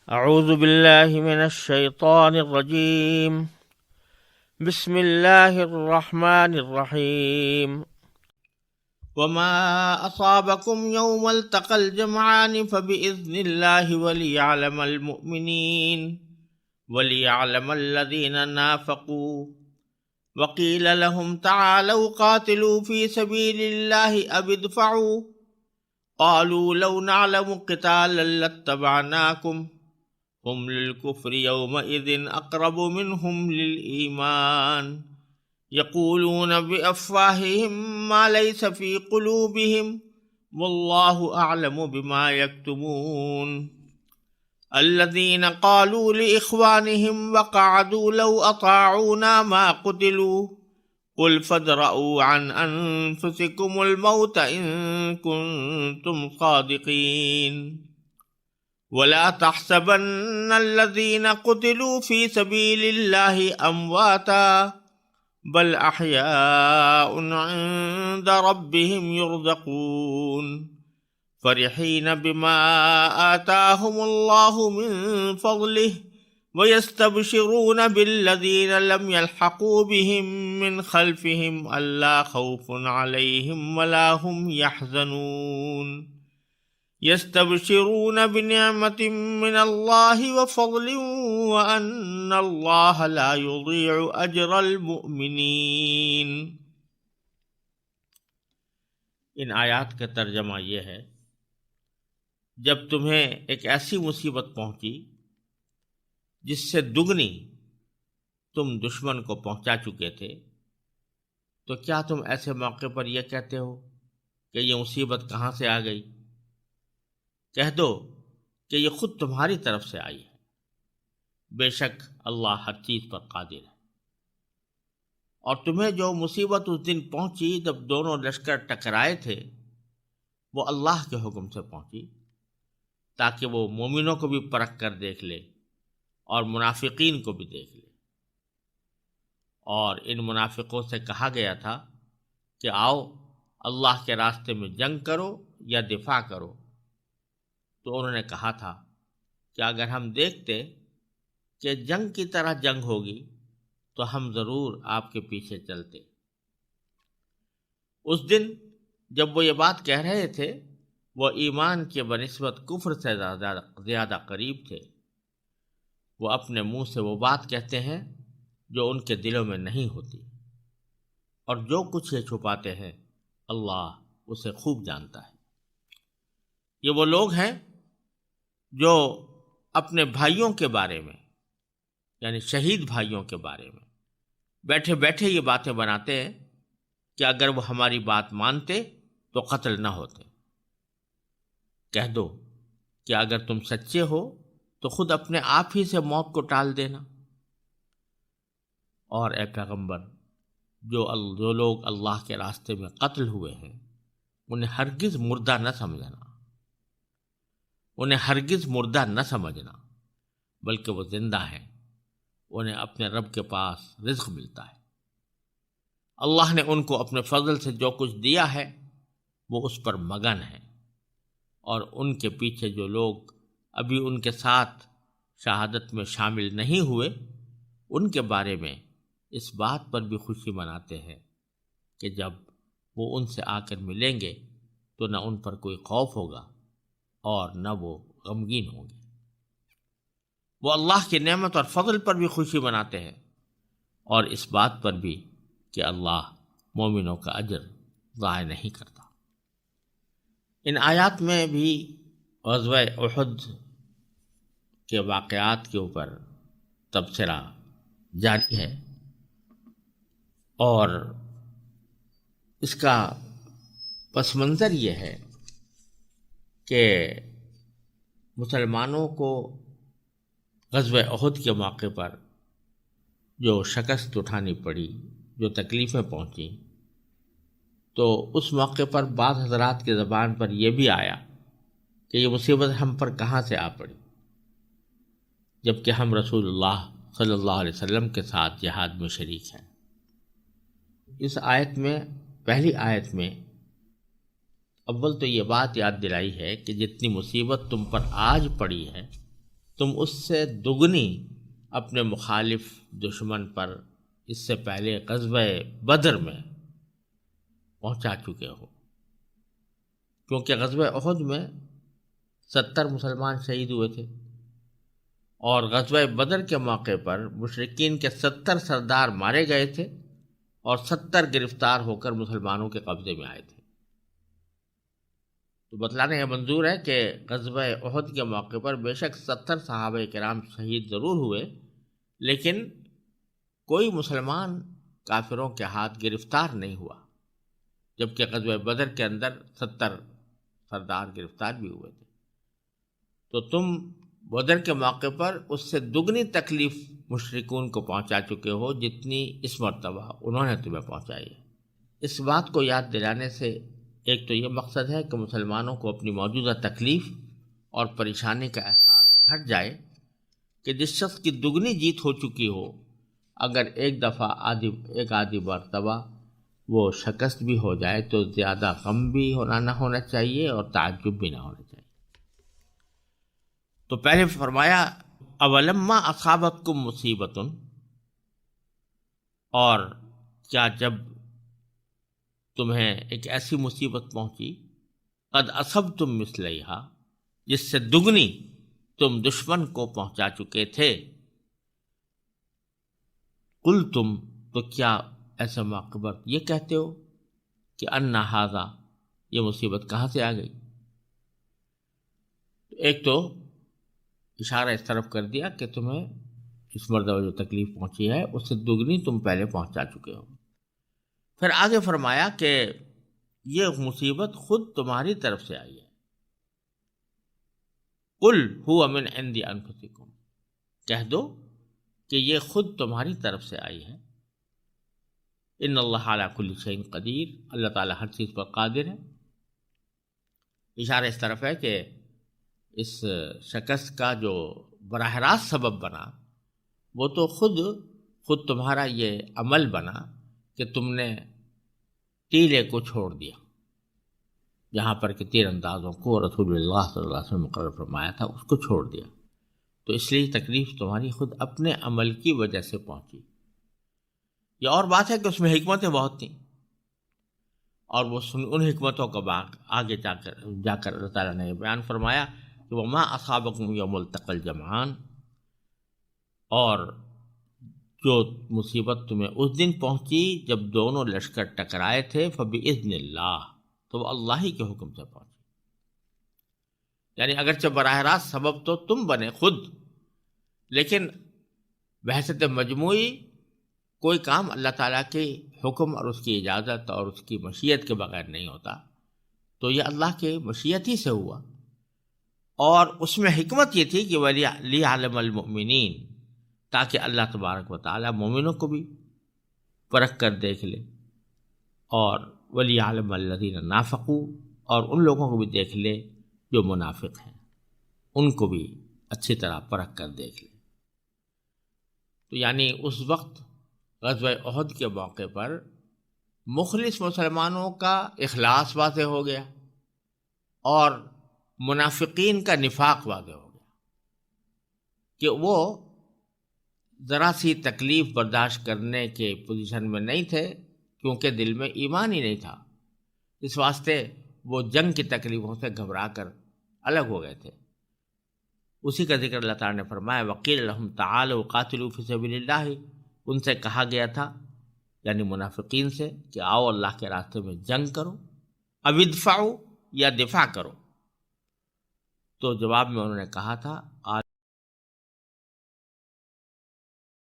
اعوذ باللہ من الشیطان الرجیم بسم اللہ الرحمن الرحیم وما اصابکم یوم التقى الجمعان فبإذن اللہ وليعلم المؤمنین وليعلم الذین نافقوا وقیل لهم تعالوا قاتلوا في سبیل اللہ أو ادفعوا قالوا لو نعلم قتالا لاتبعناكم هم للكفر يومئذ أقرب منهم للإيمان يقولون بأفواههم ما ليس في قلوبهم والله أعلم بما يكتمون الذين قالوا لإخوانهم وقعدوا لو أطاعونا ما قتلوا قل فادرءوا عن أنفسكم الموت إن كنتم صادقين ولا تحسبن الذين قتلوا في سبيل الله أمواتا بل أحياء عند ربهم يرزقون فرحين بما آتاهم الله من فضله ويستبشرون بالذين لم يلحقوا بهم من خلفهم ألا خوف عليهم ولا هم يحزنون يستبشرون بنعمة من الله وفضل وأن الله لا يضيع أجر المؤمنين۔ ان آیات کا ترجمہ یہ ہے، جب تمہیں ایک ایسی مصیبت پہنچی جس سے دگنی تم دشمن کو پہنچا چکے تھے، تو کیا تم ایسے موقع پر یہ کہتے ہو کہ یہ مصیبت کہاں سے آ گئی؟ کہہ دو کہ یہ خود تمہاری طرف سے آئی ہے، بے شک اللہ ہر چیز پر قادر ہے۔ اور تمہیں جو مصیبت اس دن پہنچی جب دونوں لشکر ٹکرائے تھے، وہ اللہ کے حکم سے پہنچی تاکہ وہ مومنوں کو بھی پرکھ کر دیکھ لے اور منافقین کو بھی دیکھ لے۔ اور ان منافقوں سے کہا گیا تھا کہ آؤ اللہ کے راستے میں جنگ کرو یا دفاع کرو، تو انہوں نے کہا تھا کہ اگر ہم دیکھتے کہ جنگ کی طرح جنگ ہوگی تو ہم ضرور آپ کے پیچھے چلتے۔ اس دن جب وہ یہ بات کہہ رہے تھے، وہ ایمان کے بنسبت کفر سے زیادہ قریب تھے۔ وہ اپنے منہ سے وہ بات کہتے ہیں جو ان کے دلوں میں نہیں ہوتی، اور جو کچھ یہ چھپاتے ہیں اللہ اسے خوب جانتا ہے۔ یہ وہ لوگ ہیں جو اپنے بھائیوں کے بارے میں، یعنی شہید بھائیوں کے بارے میں بیٹھے بیٹھے یہ باتیں بناتے ہیں کہ اگر وہ ہماری بات مانتے تو قتل نہ ہوتے۔ کہہ دو کہ اگر تم سچے ہو تو خود اپنے آپ ہی سے موت کو ٹال دینا۔ اور اے پیغمبر، جو لوگ اللہ کے راستے میں قتل ہوئے ہیں انہیں ہرگز مردہ نہ سمجھنا، نہ سمجھنا، بلکہ وہ زندہ ہیں، انہیں اپنے رب کے پاس رزق ملتا ہے۔ اللہ نے ان کو اپنے فضل سے جو کچھ دیا ہے وہ اس پر مگن ہے، اور ان کے پیچھے جو لوگ ابھی ان کے ساتھ شہادت میں شامل نہیں ہوئے، ان کے بارے میں اس بات پر بھی خوشی مناتے ہیں کہ جب وہ ان سے آ کر ملیں گے تو نہ ان پر کوئی خوف ہوگا اور نہ وہ غمگین ہوں گے۔ وہ اللہ کی نعمت اور فضل پر بھی خوشی مناتے ہیں، اور اس بات پر بھی کہ اللہ مومنوں کا اجر ضائع نہیں کرتا۔ ان آیات میں بھی غزوہ احد کے واقعات کے اوپر تبصرہ جاری ہے، اور اس کا پس منظر یہ ہے کہ مسلمانوں کو غزوہ احد کے موقع پر جو شکست اٹھانی پڑی، جو تکلیفیں پہنچیں، تو اس موقع پر بعض حضرات کی زبان پر یہ بھی آیا کہ یہ مصیبت ہم پر کہاں سے آ پڑی، جبکہ ہم رسول اللہ صلی اللہ علیہ وسلم کے ساتھ جہاد میں شریک ہیں۔ اس آیت میں، پہلی آیت میں اول تو یہ بات یاد دلائی ہے کہ جتنی مصیبت تم پر آج پڑی ہے تم اس سے دگنی اپنے مخالف دشمن پر اس سے پہلے غزوہ بدر میں پہنچا چکے ہو، کیونکہ غزوہ احد میں 70 مسلمان شہید ہوئے تھے، اور غزوہ بدر کے موقع پر مشرکین کے 70 سردار مارے گئے تھے اور 70 گرفتار ہو کر مسلمانوں کے قبضے میں آئے تھے۔ تو بتلانے کا منظور ہے کہ غزوہ احد کے موقع پر بے شک 70 صحابہ کرام شہید ضرور ہوئے، لیکن کوئی مسلمان کافروں کے ہاتھ گرفتار نہیں ہوا، جبکہ غزوہ بدر کے اندر 70 سردار گرفتار بھی ہوئے تھے۔ تو تم بدر کے موقع پر اس سے دگنی تکلیف مشرکون کو پہنچا چکے ہو جتنی اس مرتبہ انہوں نے تمہیں پہنچائی ہے۔ اس بات کو یاد دلانے سے ایک تو یہ مقصد ہے کہ مسلمانوں کو اپنی موجودہ تکلیف اور پریشانی کا احساس گھٹ جائے کہ جس شخص کی دگنی جیت ہو چکی ہو، اگر ایک دفعہ آدھی مرتبہ وہ شکست بھی ہو جائے تو زیادہ غم بھی نہ ہونا چاہیے اور تعجب بھی نہ ہونا چاہیے۔ تو پہلے فرمایا اولما اصابتکم مصیبت، اور کیا جب تمہیں ایک ایسی مصیبت پہنچی قد اصبتم مثلیہا، جس سے دگنی تم دشمن کو پہنچا چکے تھے، قلتم، تو کیا ایسے موقع پر یہ کہتے ہو کہ ان ھذا، یہ مصیبت کہاں سے آ گئی؟ ایک تو اشارہ اس طرف کر دیا کہ تمہیں اس مرتبہ جو تکلیف پہنچی ہے اس سے دگنی تم پہلے پہنچا چکے ہو۔ پھر آگے فرمایا کہ یہ مصیبت خود تمہاری طرف سے آئی ہے۔ قل ھو من عند انفسکم، کہہ دو کہ یہ خود تمہاری طرف سے آئی ہے۔ ان اللہ علی کل شیء قدیر، اللہ تعالیٰ ہر چیز پر قادر ہے۔ اشارہ اس طرف ہے کہ اس شکست کا جو براہ راست سبب بنا وہ تو خود تمہارا یہ عمل بنا کہ تم نے ٹیلے کو چھوڑ دیا، جہاں پر کہ تیر اندازوں کو رسول اللہ صلی اللہ علیہ وسلم مقرر فرمایا تھا اس کو چھوڑ دیا، تو اس لیے تکلیف تمہاری خود اپنے عمل کی وجہ سے پہنچی۔ یہ اور بات ہے کہ اس میں حکمتیں بہت تھیں، اور وہ ان حکمتوں کا آگے جا کر اللہ تعالیٰ نے بیان فرمایا کہ وما اصابکم یوم التقى الجمعان، اور جو مصیبت تمہیں اس دن پہنچی جب دونوں لشکر ٹکرائے تھے فبإذن اللہ، تو وہ اللہ ہی کے حکم سے پہنچی۔ یعنی اگرچہ براہ راست سبب تو تم بنے خود، لیکن بحثت مجموعی کوئی کام اللہ تعالیٰ کے حکم اور اس کی اجازت اور اس کی مشیت کے بغیر نہیں ہوتا، تو یہ اللہ کے مشیت ہی سے ہوا۔ اور اس میں حکمت یہ تھی کہ وَلِيَعْلَمَ الْمُؤْمِنِينَ، تاکہ اللہ تبارک و تعالیٰ مومنوں کو بھی پرکھ کر دیکھ لے، اور وَلِيَعْلَمَ الَّذِينَ نَافَقُوا، اور ان لوگوں کو بھی دیکھ لے جو منافق ہیں، ان کو بھی اچھی طرح پرکھ کر دیکھ لے۔ تو یعنی اس وقت غزوہ احد کے موقع پر مخلص مسلمانوں کا اخلاص واضح ہو گیا اور منافقین کا نفاق واضح ہو گیا کہ وہ ذرا سی تکلیف برداشت کرنے کے پوزیشن میں نہیں تھے، کیونکہ دل میں ایمان ہی نہیں تھا، اس واسطے وہ جنگ کی تکلیفوں سے گھبرا کر الگ ہو گئے تھے۔ اسی کا ذکر اللہ تعالیٰ نے فرمایا وَقِيلَ لَهُمْ تَعَالَوْا قَاتِلُوا فِي سَبِيلِ اللَّهِ، ان سے کہا گیا تھا یعنی منافقین سے کہ آؤ اللہ کے راستے میں جنگ کرو، اب ادفعوا، یا دفاع کرو۔ تو جواب میں انہوں نے کہا تھا